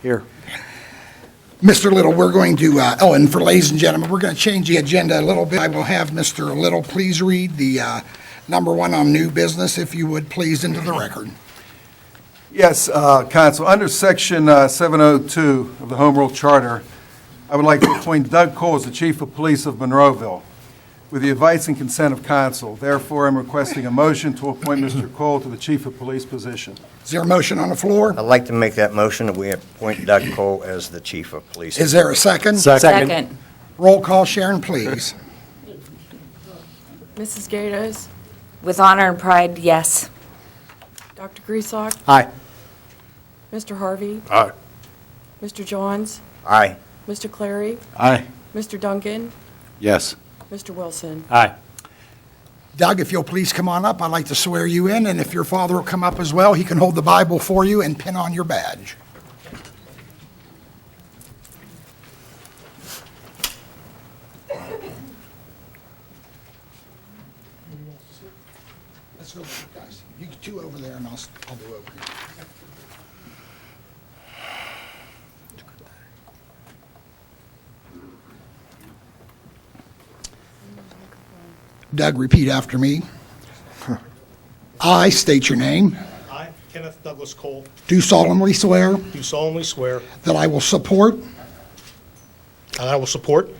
Here. Mr. Little, we're going to, and for ladies and gentlemen, we're going to change the agenda a little bit. I will have Mr. Little please read the number one on new business, if you would, please, into the record. Yes, Council, under Section 702 of the Home Rule Charter, I would like to appoint Doug Cole as the Chief of Police of Monroeville. With the advice and consent of council, therefore, I'm requesting a motion to appoint Mr. Cole to the Chief of Police position. Is there a motion on the floor? I'd like to make that motion that we appoint Doug Cole as the Chief of Police. Is there a second? Second. Roll call, Sharon, please. Mrs. Gatos, With honor and pride, yes. Dr. Griesbach, Aye. Mr. Harvey, Aye. Mr. Johns, Aye. Mr. Clary, Aye. Mr. Duncan, Yes. Mr. Wilson. Aye. Doug, if you'll please come on up, I'd like to swear you in, and if your father will come up as well, he can hold the Bible for you and pin on your badge. Let's go, guys. You two over there, and I'll do over here. Doug, repeat after me. I state your name. I, Kenneth Douglas Cole, Do solemnly swear do solemnly swear that I will support, that I will support,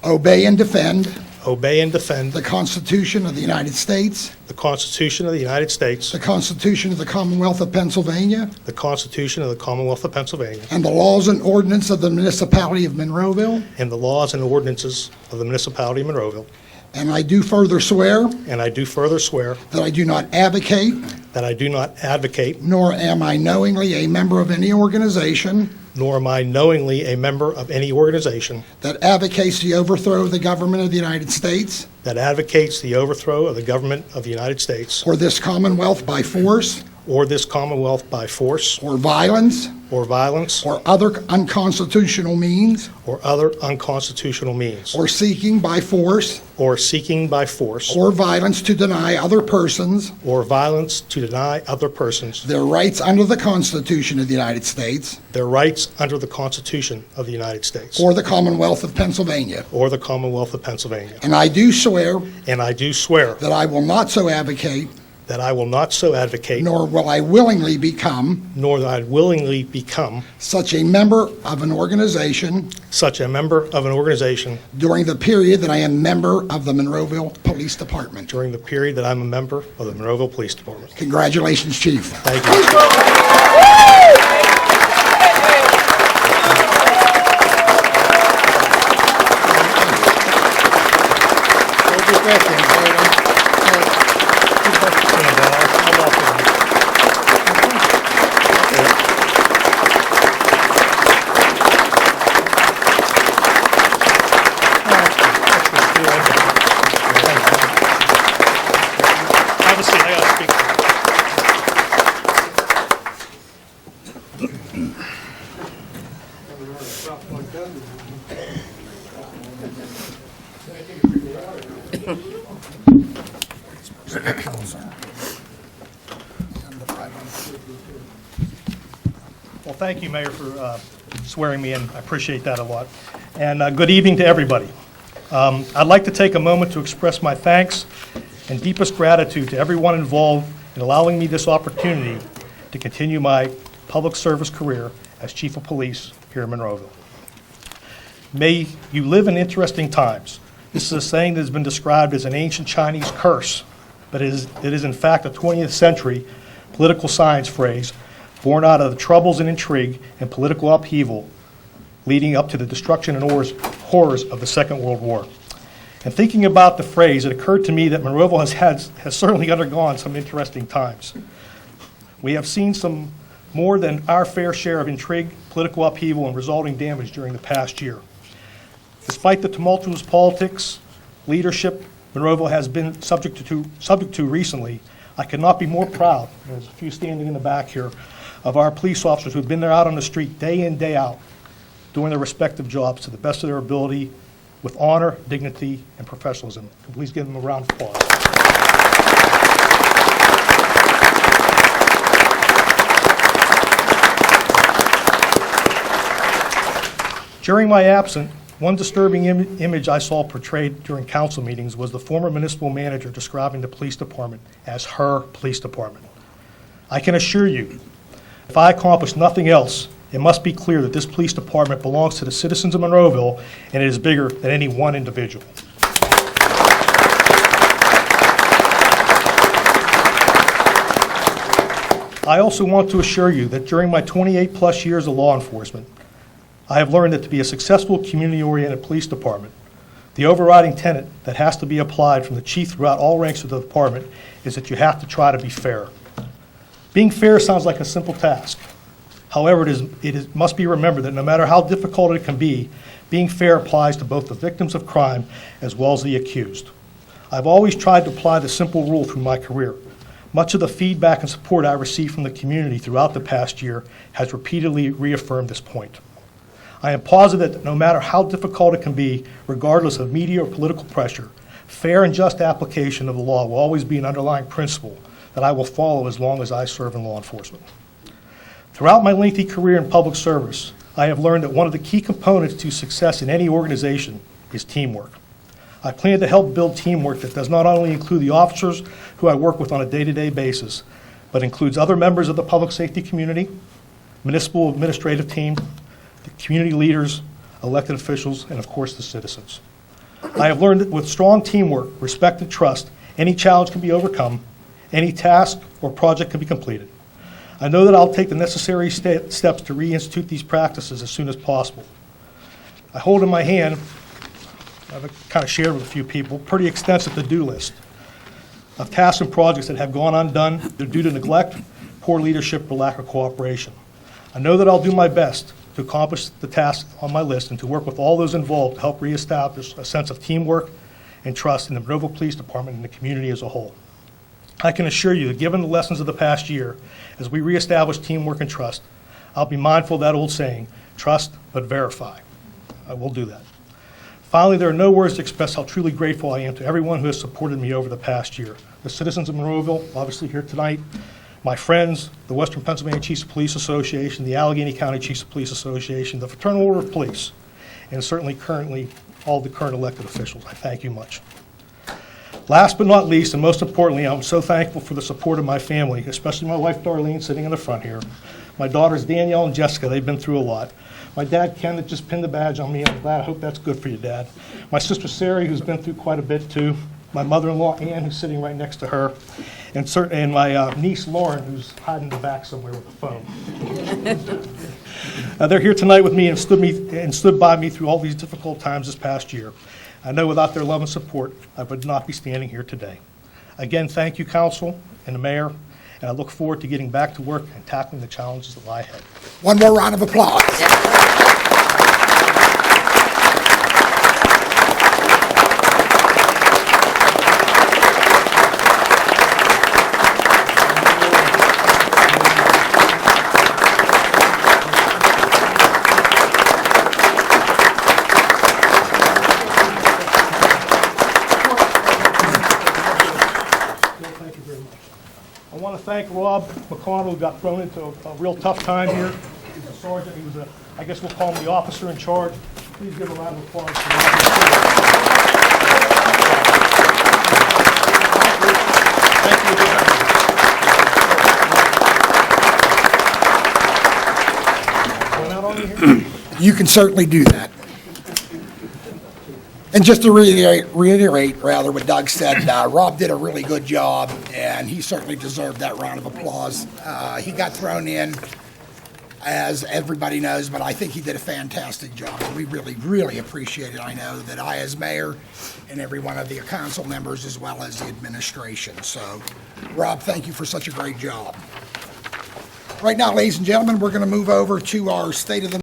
obey, and defend obey, and defend the Constitution of the United States, the Constitution of the United States, the Constitution of the Commonwealth of Pennsylvania, the Constitution of the Commonwealth of Pennsylvania, and the laws and ordinance of the municipality of Monroeville. and the laws and ordinances of the municipality of Monroeville. And I do further swear And I do further swear that I do not advocate, that I do not advocate, nor am I knowingly a member of any organization nor am I knowingly a member of any organization that advocates the overthrow of the government of the United States that advocates the overthrow of the government of the United States or this Commonwealth by force or this Commonwealth by force or violence or violence or other unconstitutional means, or other unconstitutional means, or seeking by force or seeking by force or violence to deny other persons or violence to deny other persons their rights under the Constitution of the United States their rights under the Constitution of the United States or the Commonwealth of Pennsylvania. or the Commonwealth of Pennsylvania. And I do swear And I do swear that I will not so advocate, that I will not so advocate, nor will I willingly become nor that I willingly become such a member of an organization such a member of an organization during the period that I am member of the Monroeville Police Department. during the period that I'm a member of the Monroeville Police Department. Congratulations, Chief. Thank you. Have a seat. I gotta speak. Well, thank you, Mayor, for swearing me in. I appreciate that a lot. And good evening to everybody. I'd like to take a moment to express my thanks and deepest gratitude to everyone involved in allowing me this opportunity to continue my public service career as Chief of Police here in Monroeville. May you live in interesting times. This is a saying that has been described as an ancient Chinese curse, but it is in fact a 20th century political science phrase born out of the troubles and intrigue and political upheaval leading up to the destruction and horrors of the Second World War. And thinking about the phrase, it occurred to me that Monroeville has certainly undergone some interesting times. We have seen some more than our fair share of intrigue, political upheaval, and resulting damage during the past year. Despite the tumultuous politics, leadership Monroeville has been subject to recently, I could not be more proud, there's a few standing in the back here, of our police officers who've been there out on the street day in, day out, doing their respective jobs to the best of their ability with honor, dignity, and professionalism. Please give them a round of applause. During my absence, one disturbing image I saw portrayed during council meetings was the former municipal manager describing the police department as her police department. I can assure you, if I accomplish nothing else, it must be clear that this police department belongs to the citizens of Monroeville, and it is bigger than any one individual. I also want to assure you that during my 28-plus years of law enforcement, I have learned that to be a successful community-oriented police department, the overriding tenet that has to be applied from the chief throughout all ranks of the department is that you have to try to be fair. Being fair sounds like a simple task. However, it must be remembered that no matter how difficult it can be, being fair applies to both the victims of crime as well as the accused. I've always tried to apply the simple rule through my career. Much of the feedback and support I received from the community throughout the past year has repeatedly reaffirmed this point. I am positive that no matter how difficult it can be, regardless of media or political pressure, fair and just application of the law will always be an underlying principle that I will follow as long as I serve in law enforcement. Throughout my lengthy career in public service, I have learned that one of the key components to success in any organization is teamwork. I plan to help build teamwork that does not only include the officers who I work with on a day-to-day basis, but includes other members of the public safety community, municipal administrative team, the community leaders, elected officials, and of course the citizens. I have learned that with strong teamwork, respect, and trust, any challenge can be overcome, any task or project can be completed. I know that I'll take the necessary steps to reinstitute these practices as soon as possible. I hold in my hand, I've kind of shared with a few people, pretty extensive to-do list of tasks and projects that have gone undone due to neglect, poor leadership, or lack of cooperation. I know that I'll do my best to accomplish the tasks on my list and to work with all those involved to help reestablish a sense of teamwork and trust in the Monroeville Police Department and the community as a whole. I can assure you that given the lessons of the past year, as we reestablish teamwork and trust, I'll be mindful of that old saying, trust but verify. I will do that. Finally, there are no words to express how truly grateful I am to everyone who has supported me over the past year. The citizens of Monroeville, obviously here tonight, my friends, the Western Pennsylvania Chiefs of Police Association, the Allegheny County Chiefs of Police Association, the Fraternal Order of Police, and certainly currently all the current elected officials. I thank you much. Last but not least, and most importantly, I'm so thankful for the support of my family, especially my wife Darlene sitting in the front here. My daughters Danielle and Jessica, they've been through a lot. My dad Ken that just pinned the badge on me, I'm glad, I hope that's good for you, Dad. My sister Sari, who's been through quite a bit too. My mother-in-law Ann, who's sitting right next to her. And my niece Lauren, who's hiding in the back somewhere with a phone. They're here tonight with me and stood by me through all these difficult times this past year. I know without their love and support, I would not be standing here today. Again, thank you, Council and the Mayor, and I look forward to getting back to work and tackling the challenges that lie ahead. One more round of applause. Thank you very much. I want to thank Rob McConnell, who got thrown into a real tough time here. He's a sergeant. He was I guess we'll call him the officer in charge. Please give a round of applause for Rob. Thank you again. Going out on you here? You can certainly do that. And just to reiterate rather what Doug said, Rob did a really good job, and he certainly deserved that round of applause. He got thrown in, as everybody knows, but I think he did a fantastic job. And we really, really appreciate it. I know that I, as mayor, and every one of the council members, as well as the administration. So, Rob, thank you for such a great job. Right now, ladies and gentlemen, we're going to move over to our State of the